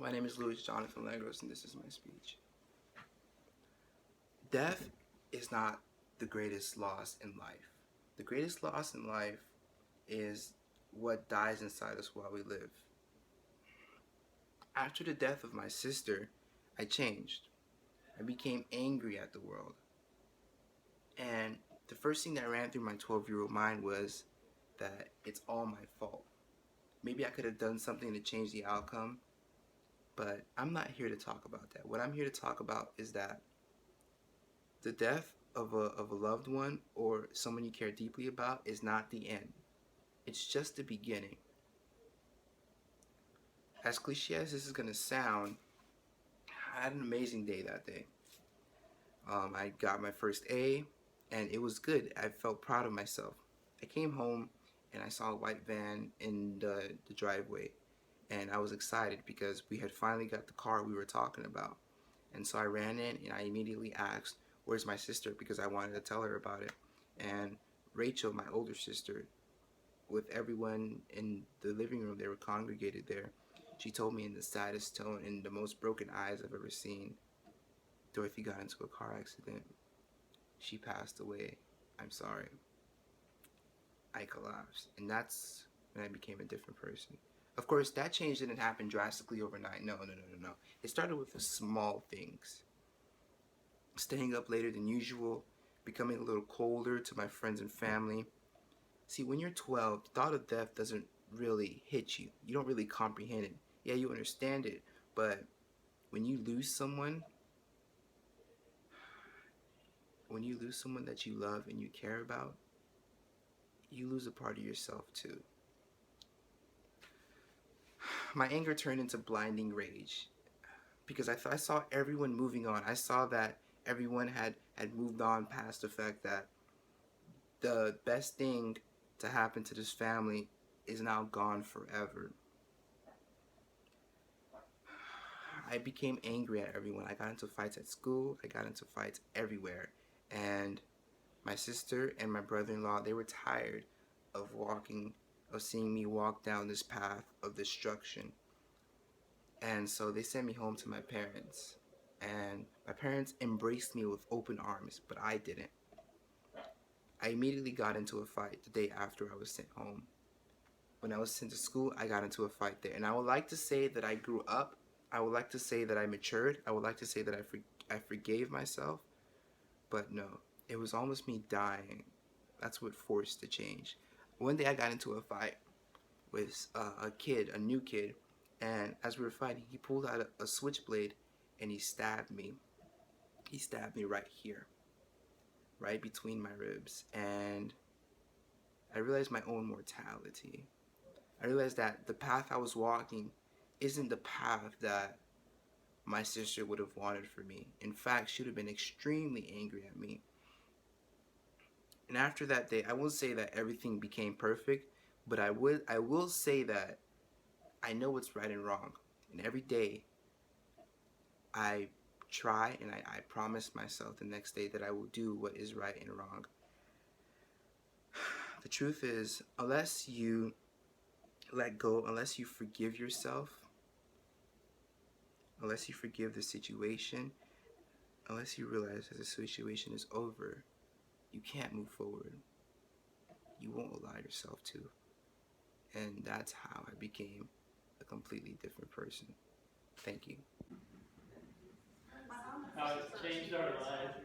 My name is Louis Jonathan Legros, and this is my speech. Death is not the greatest loss in life. The greatest loss in life is what dies inside us while we live. After the death of my sister, I changed. I became angry at the world. And the first thing that ran through my 12-year-old mind was that it's all my fault. Maybe I could have done something to change the outcome, but I'm not here to talk about that. What I'm here to talk about is that the death of a loved one or someone you care deeply about is not the end. It's just the beginning. As cliche as this is going to sound, I had an amazing day that day. I got my first A, and it was good. I felt proud of myself. I came home, and I saw a white van in the driveway, and I was excited because we had finally got the car we were talking about. And so I ran in, and I immediately asked, "Where's my sister?" because I wanted to tell her about it. And Rachel, my older sister, with everyone in the living room, they were congregated there, she told me in the saddest tone and the most broken eyes I've ever seen, "Dorothy got into a car accident. She passed away. I'm sorry." I collapsed. And that's when I became a different person. Of course, that change didn't happen drastically overnight. No. It started with the small things. Staying up later than usual, becoming a little colder to my friends and family. See, when you're 12, the thought of death doesn't really hit you. You don't really comprehend it. Yeah, you understand it, but when you lose someone, that you love and you care about, you lose a part of yourself too. My anger turned into blinding rage because I saw everyone moving on. I saw that everyone had moved on past the fact that the best thing to happen to this family is now gone forever. I became angry at everyone. I got into fights at school. I got into fights everywhere. And my sister and my brother-in-law, they were tired of seeing me walk down this path of destruction. And so they sent me home to my parents. And my parents embraced me with open arms, but I didn't. I immediately got into a fight the day after I was sent home. When I was sent to school, I got into a fight there. And I would like to say that I grew up. I would like to say that I matured. I would like to say that I forgave myself. But no, it was almost me dying. That's what forced the change. One day I got into a fight with a new kid. And as we were fighting, he pulled out a switchblade and he stabbed me. He stabbed me right here, right between my ribs. And I realized my own mortality. I realized that the path I was walking isn't the path that my sister would have wanted for me. In fact, she would have been extremely angry at me. And after that day, I won't say that everything became perfect, but I will say that I know what's right and wrong. And every day, I try and I promise myself the next day that I will do what is right and wrong. The truth is, unless you let go, unless you forgive yourself, unless you forgive the situation, unless you realize that the situation is over, you can't move forward. You won't allow yourself to. And that's how I became a completely different person. Thank you. How it's changed our lives.